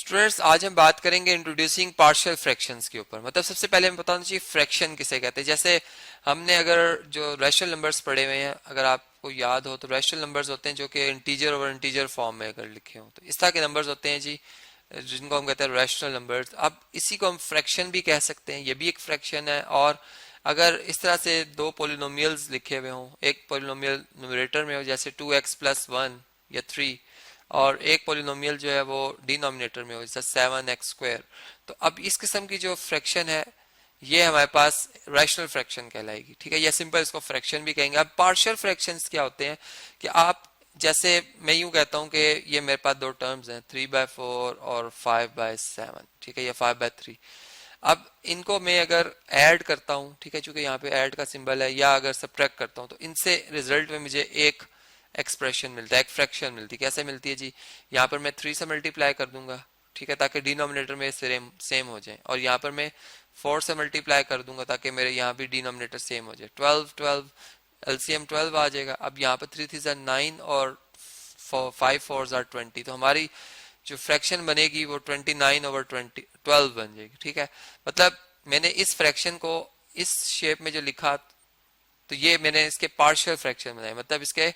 Students, आज हम बात करेंगे इंट्रोड्यूसिंग पार्शियल फ्रैक्शंस के ऊपर। मतलब सबसे पहले हमें बताना चाहिए फ्रैक्शन किसे कहते हैं। जैसे हमने अगर जो रैशनल नंबर्स पढ़े हुए हैं, अगर आपको याद हो तो रैशनल नंबर्स होते हैं जो कि इंटीजर ओवर इंटीजर फॉर्म में अगर लिखे हो, तो इस तरह के नंबर्स होते हैं जी, जिनको हम कहते हैं रैशनल नंबर्स। अब इसी को हम फ्रैक्शन भी कह सकते हैं, ये भी एक फ्रैक्शन है। और अगर इस तरह से दो पोलिनोमियल्स लिखे हुए हों, एक पोलिनोमियल न्यूमरेटर में हो जैसे 2x+1 या 3, और एक पोलिनोमियल जो है वो डिनोमिनेटर में हो जैसे 7x²। तो अब इस किस्म की जो फ्रैक्शन है ये हमारे पास रैशनल फ्रैक्शन कहलाएगी, ठीक है, या सिंपल इसको फ्रैक्शन भी कहेंगे। अब पार्शियल फ्रैक्शंस क्या होते हैं कि आप, जैसे मैं यूं कहता हूं कि ये मेरे पास दो टर्म्स हैं 3/4 और 5/7, ठीक है, या 5/3। अब इनको मैं अगर ऐड करता हूं, ठीक है, चूंकि यहाँ पे ऐड का सिंबल है, या अगर सब्ट्रैक्ट करता हूं तो इनसे रिजल्ट में मुझे एक एक्सप्रेशन मिलता है, एक फ्रैक्शन मिलती है। कैसे मिलती है जी, यहाँ पर मैं 3 से मल्टीप्लाई कर दूंगा, ठीक है, ताकि डिनोमिनेटर में सेम हो जाए, और यहाँ पर मैं 4 से मल्टीप्लाई कर दूंगा ताकि मेरे यहाँ भी डिनोमिनेटर सेम हो जाए। 12 एलसीएम 12 आ जाएगा। अब यहाँ पर 3 3 9 और 5 4 20, तो हमारी जो फ्रैक्शन बनेगी वो 29/12 बन जाएगी, ठीक है। मतलब मैंने इस फ्रैक्शन को इस शेप में जो लिखा, तो ये मैंने इसके पार्शियल फ्रैक्शन बनाए, मतलब इसके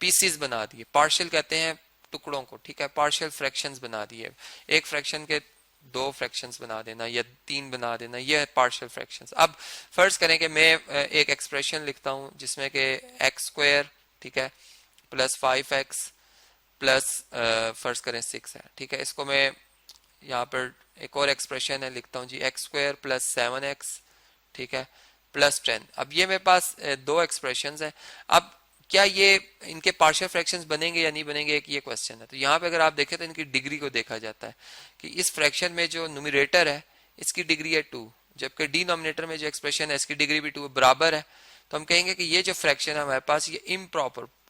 पीसीज बना दिए। पार्शियल कहते हैं टुकड़ों को, ठीक है, पार्शियल फ्रैक्शंस बना दिए। एक फ्रैक्शन के दो फ्रैक्शंस बना देना या 3 बना देना, ये है पार्शियल फ्रैक्शंस। अब फर्ज करें कि मैं एक एक्सप्रेशन लिखता हूं जिसमें कि x², ठीक है, प्लस 5x प्लस फर्ज करें 6 है, ठीक है। इसको मैं यहाँ पर एक और एक्सप्रेशन है लिखता हूँ जी, x² प्लस 7x, ठीक है, प्लस 10। अब ये मेरे पास दो एक्सप्रेशंस हैं। अब क्या ये इनके पार्शियल फ्रैक्शंस बनेंगे या नहीं बनेंगे, एक ये क्वेश्चन है। तो यहाँ पे अगर आप देखें तो इनकी डिग्री को देखा जाता है कि इस फ्रैक्शन में जो न्यूमरेटर है इसकी डिग्री है 2, जबकि डिनोमिनेटर में जो एक्सप्रेशन है इसकी डिग्री भी 2 बराबर है। तो हम कहेंगे कि ये जो फ्रैक्शन है हमारे पास ये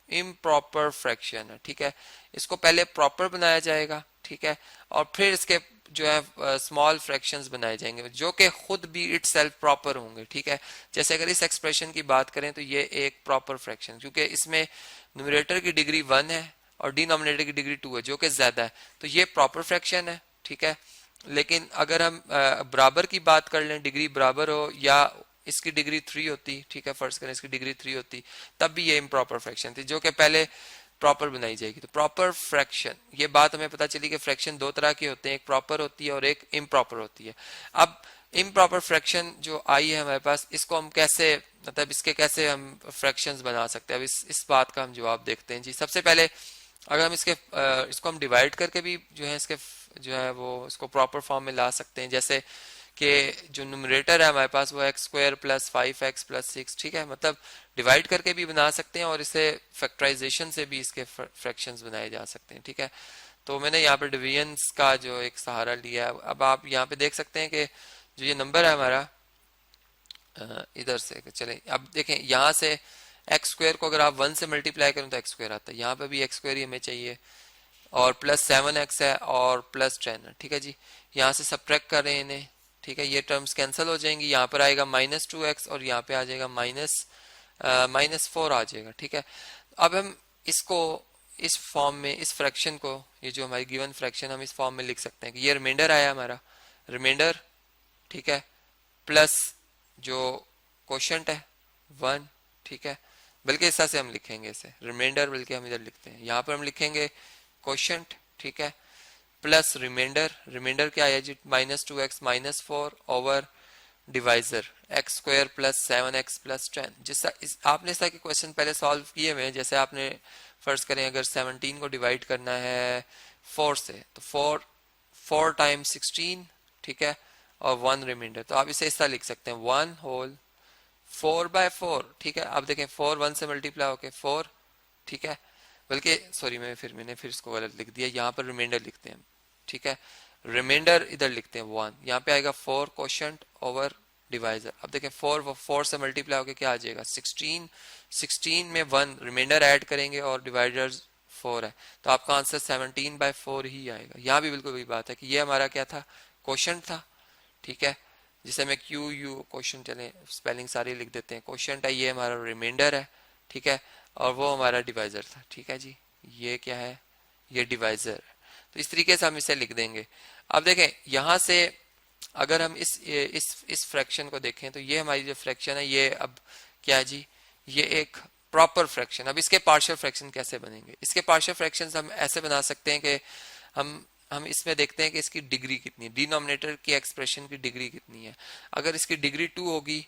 इम्प्रॉपर फ्रैक्शन है, ठीक है। इसको पहले प्रॉपर बनाया जाएगा, ठीक है, और फिर इसके जो है स्मॉल फ्रैक्शंस बनाए जाएंगे जो कि खुद भी इटसेल्फ प्रॉपर होंगे, ठीक है। जैसे अगर इस एक्सप्रेशन की बात करें तो ये एक प्रॉपर फ्रैक्शन, क्योंकि इसमें न्यूमरेटर की डिग्री 1 है और डिनोमिनेटर की डिग्री 2 है जो कि ज्यादा है, तो ये प्रॉपर फ्रैक्शन है, ठीक है। लेकिन अगर हम बराबर की बात कर लें, डिग्री बराबर हो या इसकी डिग्री 3 होती, ठीक है, फर्ज करें इसकी डिग्री 3 होती, तब भी ये इम्प्रॉपर फ्रैक्शन थी जो कि पहले प्रॉपर बनाई जाएगी। तो प्रॉपर फ्रैक्शन, ये बात हमें पता चली कि फ्रैक्शन दो तरह की होते हैं, एक प्रॉपर होती है और एक इम्प्रॉपर होती है। अब इम्प्रॉपर फ्रैक्शन जो आई है हमारे पास, इसको हम कैसे, मतलब इसके कैसे हम फ्रैक्शंस बना सकते हैं, अब इस बात का हम जवाब देखते हैं जी। सबसे पहले अगर हम इसको हम डिवाइड करके भी जो है इसके जो है वो इसको प्रॉपर फॉर्म में ला सकते हैं। जैसे कि जो न्यूमरेटर है हमारे पास वो x² प्लस 5x प्लस 6, ठीक है, मतलब डिवाइड करके भी बना सकते हैं और इसे फैक्टराइजेशन से भी इसके फ्रैक्शंस बनाए जा सकते हैं, ठीक है। तो मैंने यहाँ पर डिवीजन्स का जो एक सहारा लिया है। अब आप यहाँ पे देख सकते हैं कि जो ये नंबर है हमारा इधर से, चले अब देखें यहाँ से x² को अगर आप 1 से मल्टीप्लाई करें तो x² आता है, यहाँ पे भी x² ही हमें चाहिए, और प्लस 7x है और प्लस 10 है, ठीक है जी। यहाँ से सब्ट्रैक्ट कर रहे हैं इन्हें, ठीक है, ये टर्म्स कैंसिल हो जाएंगी, यहाँ पर आएगा -2x और यहाँ पे आ जाएगा -4 आ जाएगा, ठीक है। अब हम इसको इस फॉर्म में, इस फ्रैक्शन को, ये जो हमारी गिवन फ्रैक्शन हम इस फॉर्म में लिख सकते हैं कि ये रिमाइंडर आया हमारा, रिमाइंडर, ठीक है, प्लस जो क्वोशंट है 1, ठीक है, बल्कि इस तरह से हम लिखेंगे इसे रिमाइंडर, बल्कि हम इधर लिखते हैं, यहाँ पर हम लिखेंगे क्वोशंट, ठीक है, प्लस रिमाइंडर। रिमाइंडर क्या है जी, -2x -4 over divisor x² plus 7x plus 10। जिसका आपने इस तरह के क्वेश्चन पहले सॉल्व किए हुए हैं। जैसे आपने फर्ज करें अगर 17 को डिवाइड करना है 4 से, तो 4 टाइम्स 16, ठीक है, और 1 रिमाइंडर, तो आप इसे इस तरह लिख सकते हैं 1 होल 4/4, ठीक है। अब देखें 4 1 से मल्टीप्लाई होके 4, ठीक है, बल्कि सॉरी मैंने फिर इसको गलत लिख दिया, यहाँ पर रिमाइंडर लिखते हैं, ठीक है, रिमाइंडर इधर लिखते हैं 1, यहाँ पे आएगा 4 क्वोशंट ओवर डिवाइजर। अब देखें 4 से मल्टीप्लाई होकर क्या आ जाएगा 16 में 1 रिमाइंडर ऐड करेंगे और डिवाइडर 4 है, तो आपका आंसर 17/4 ही आएगा। यहाँ भी बिल्कुल वही बात है कि ये हमारा क्या था, क्वोशंट था, ठीक है, जिसे मैं QU क्वोशंट, चले स्पेलिंग सारी लिख देते हैं, क्वोशंट है, ये हमारा रिमाइंडर है, ठीक है, और वो हमारा डिवाइजर था, ठीक है जी। ये क्या है, ये डिवाइजर है। तो इस तरीके से हम इसे लिख देंगे। अब देखें यहाँ से अगर हम इस फ्रैक्शन को देखें तो ये हमारी जो फ्रैक्शन है ये अब क्या है जी, ये एक प्रॉपर फ्रैक्शन। अब इसके पार्शियल फ्रैक्शन कैसे बनेंगे? इसके पार्शियल फ्रैक्शंस हम ऐसे बना सकते हैं कि हम इसमें देखते हैं कि इसकी डिग्री कितनी है, डिनोमिनेटर की एक्सप्रेशन की डिग्री कितनी है। अगर इसकी डिग्री 2 होगी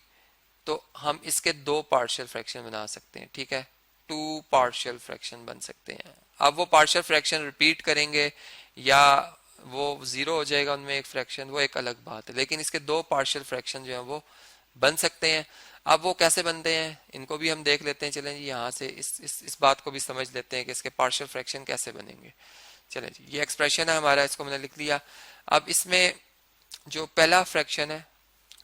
तो हम इसके 2 पार्शियल फ्रैक्शन बना सकते हैं, ठीक है, 2 पार्शियल फ्रैक्शन बन सकते हैं। अब वो पार्शियल फ्रैक्शन रिपीट करेंगे या वो 0 हो जाएगा उनमें एक फ्रैक्शन, वो एक अलग बात है, लेकिन इसके 2 पार्शियल फ्रैक्शन जो है वो बन सकते हैं। अब वो कैसे बनते हैं इनको भी हम देख लेते हैं। चलें जी, यहाँ से इस बात को भी समझ लेते हैं कि इसके पार्शियल फ्रैक्शन कैसे बनेंगे। चलें जी, ये एक्सप्रेशन है हमारा, इसको मैंने लिख लिया। अब इसमें जो पहला फ्रैक्शन है,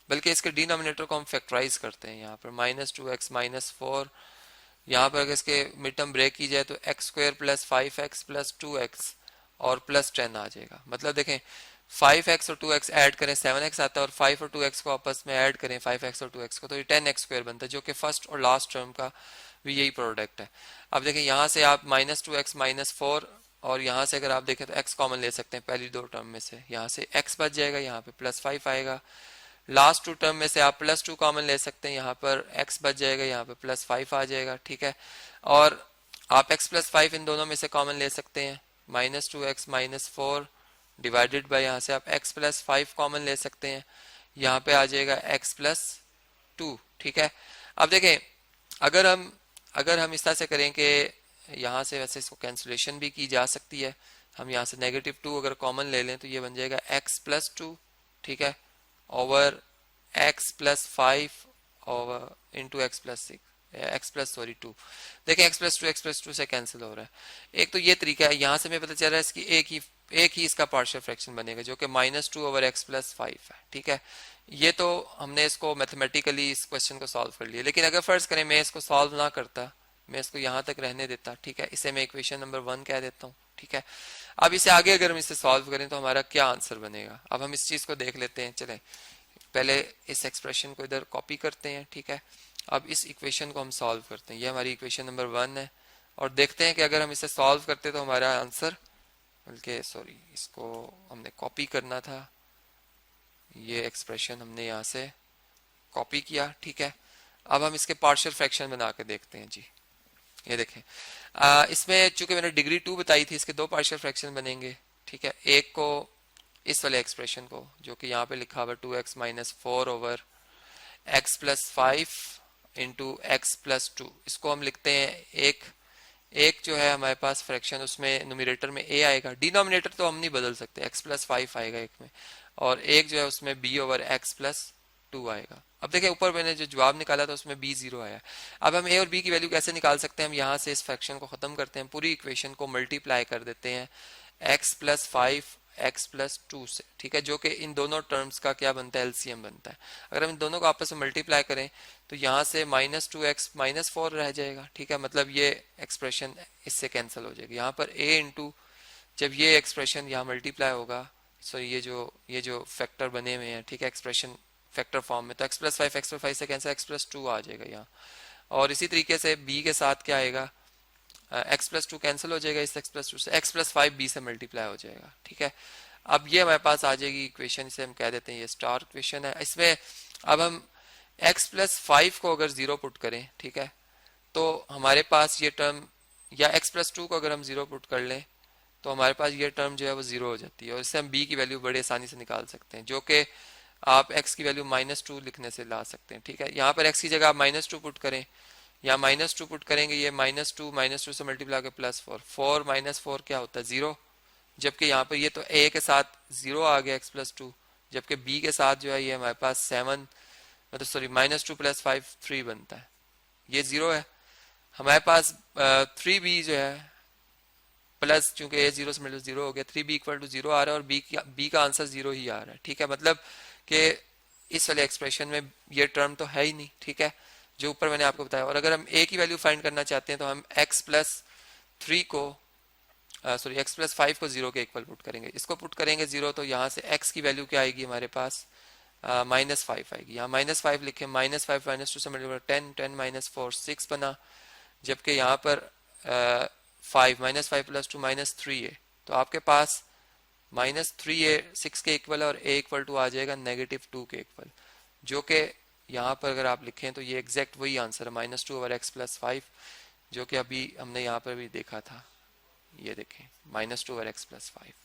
बल्कि इसके डिनोमिनेटर को हम फैक्टराइज करते हैं। यहाँ पर -2x -4, यहाँ पर अगर इसके मिड टर्म ब्रेक की जाए तो x² + 5x + 2x और +10 आ जाएगा। मतलब देखें 5x और 2x ऐड करें 7x आता है, और 5 और 2x को आपस में ऐड करें 5x और 2x को, तो ये 10x² बनता है, जो कि फर्स्ट और लास्ट टर्म का भी यही प्रोडक्ट है। अब देखें यहाँ से आप -2x -4, और यहाँ से अगर आप देखें तो x कॉमन ले सकते हैं पहली 2 टर्म में से, यहाँ से x बच जाएगा, यहाँ पे +5 आएगा। लास्ट 2 टर्म में से आप +2 कॉमन ले सकते हैं, यहाँ पर x बच जाएगा, यहाँ पे +5 आ जाएगा, ठीक है। और आप x + 5 इन दोनों में से कॉमन ले सकते हैं, -2x -4 डिवाइडेड बाय, यहाँ से आप x + 5 कॉमन ले सकते हैं, यहाँ पे आ जाएगा x + 2, ठीक है। अब देखें अगर हम इस तरह से करें कि यहाँ से वैसे इसको कैंसिलेशन भी की जा सकती है, हम यहाँ से -2 अगर कॉमन ले लें तो ये बन जाएगा x + 2, ठीक है, over x + 5 over into x + 6, x + 2। देखें x + 2 से कैंसिल हो रहा है। एक तो ये तरीका है, यहाँ से हमें पता चल रहा है इसकी एक ही इसका पार्शियल फ्रैक्शन बनेगा, जो कि -2 ओवर x + 5 है, ठीक है। ये तो हमने इसको मैथमेटिकली इस क्वेश्चन को सॉल्व कर लिया, लेकिन अगर फर्ज करें मैं इसको सॉल्व ना करता, मैं इसको यहाँ तक रहने देता, ठीक है, इसे मैं इक्वेशन नंबर 1 कह देता हूँ, ठीक है। अब इसे आगे अगर हम इसे सॉल्व करें तो हमारा क्या आंसर बनेगा, अब हम इस चीज को देख लेते हैं। चलें पहले इस एक्सप्रेशन को इधर कॉपी करते हैं, ठीक है। अब इस इक्वेशन को हम सॉल्व करते हैं, ये हमारी इक्वेशन नंबर 1 है, और देखते हैं कि अगर हम इसे सॉल्व करते तो हमारा आंसर, बल्कि सॉरी इसको हमने कॉपी करना था, ये एक्सप्रेशन हमने यहाँ से कॉपी किया, ठीक है। अब हम इसके पार्शियल फ्रैक्शन बना के देखते हैं जी। ये देखें इसमें चूंकि मैंने डिग्री 2 बताई थी, इसके 2 पार्शियल फ्रैक्शन बनेंगे, ठीक है। एक को इस वाले एक्सप्रेशन को जो कि यहाँ पे लिखा हुआ 2x -4 over x + 5 into x + 2, इसको हम लिखते हैं एक जो है हमारे पास फ्रैक्शन, उसमें न्यूमरेटर में a आएगा, डिनोमिनेटर तो हम नहीं बदल सकते, x + 5 आएगा एक में, और एक जो है उसमें b ओवर x + 2 आएगा। अब देखिए ऊपर मैंने जो जवाब निकाला था उसमें b 0 आया। अब हम a और b की वैल्यू कैसे निकाल सकते हैं? हम यहाँ से इस फ्रैक्शन को खत्म करते हैं, पूरी इक्वेशन को मल्टीप्लाई कर देते हैं x + 5 x + 2 से, ठीक है, जो कि इन दोनों टर्म्स का क्या बनता है, एलसीएम बनता है। अगर हम इन दोनों को आपस में मल्टीप्लाई करें तो यहाँ से -2x -4 रह जाएगा, ठीक है, मतलब ये एक्सप्रेशन इससे कैंसिल हो जाएगी। यहाँ पर a इंटू जब ये एक्सप्रेशन यहाँ मल्टीप्लाई होगा, सो ये जो फैक्टर बने हुए हैं, ठीक है, एक्सप्रेशन फैक्टर फॉर्म में, तो x + 5 x + 5 से कैंसिल x + 2 आ जाएगा यहाँ। और इसी तरीके से b के साथ क्या आएगा, x + 2 कैंसिल हो जाएगा इस x + 2 से, x + 5 b से मल्टीप्लाई हो जाएगा, ठीक है। अब ये हमारे पास आ जाएगी इक्वेशन, इसे हम कह देते हैं ये स्टार इक्वेशन है। इसमें अब हम x + 5 को अगर 0 पुट करें, ठीक है, तो हमारे पास ये टर्म, या x + 2 को अगर हम 0 पुट कर लें तो हमारे पास ये टर्म जो है वो 0 हो जाती है, और इससे हम b की वैल्यू बड़े आसानी से निकाल सकते हैं, जो कि आप x की वैल्यू -2 लिखने से ला सकते हैं, ठीक है। यहाँ पर x की जगह आप -2 पुट करें, या -2 पुट करेंगे, ये -2 से मल्टीप्लाई के +4, 4 -4 क्या होता है 0, जबकि यहाँ पर ये तो a के साथ 0 आ गया x + 2, जबकि b के साथ जो है ये हमारे पास 7 मतलब सॉरी -2 + 5 3 बनता है, ये 0 है। हमारे पास 3b जो है प्लस, चूंकि a 0 से मिलकर 0 हो गया, 3b = 0 आ रहा है, और b का आंसर 0 ही आ रहा है, ठीक है। मतलब कि इस वाले एक्सप्रेशन में ये टर्म तो है ही नहीं, ठीक है, जो ऊपर मैंने आपको बताया। और अगर हम a की वैल्यू फाइंड करना चाहते हैं तो हम x + 3 को सॉरी x + 5 को 0 के इक्वल पुट करेंगे, इसको पुट करेंगे 0, तो यहाँ से x की वैल्यू क्या आएगी हमारे पास, -5 आएगी। यहाँ -5 लिखे, -5 -2 से मल्टीप्लाई 10 10 -4 6 बना, जबकि यहाँ पर 5 -5 + 2 -3 है, तो आपके पास -3 ए 6 के इक्वल है और a इक्वल टू आ जाएगा -2 के इक्वल, जो कि यहाँ पर अगर आप लिखें तो ये एग्जैक्ट वही आंसर है -2/x+5, जो कि अभी हमने यहाँ पर भी देखा था। ये देखें -2/x+5।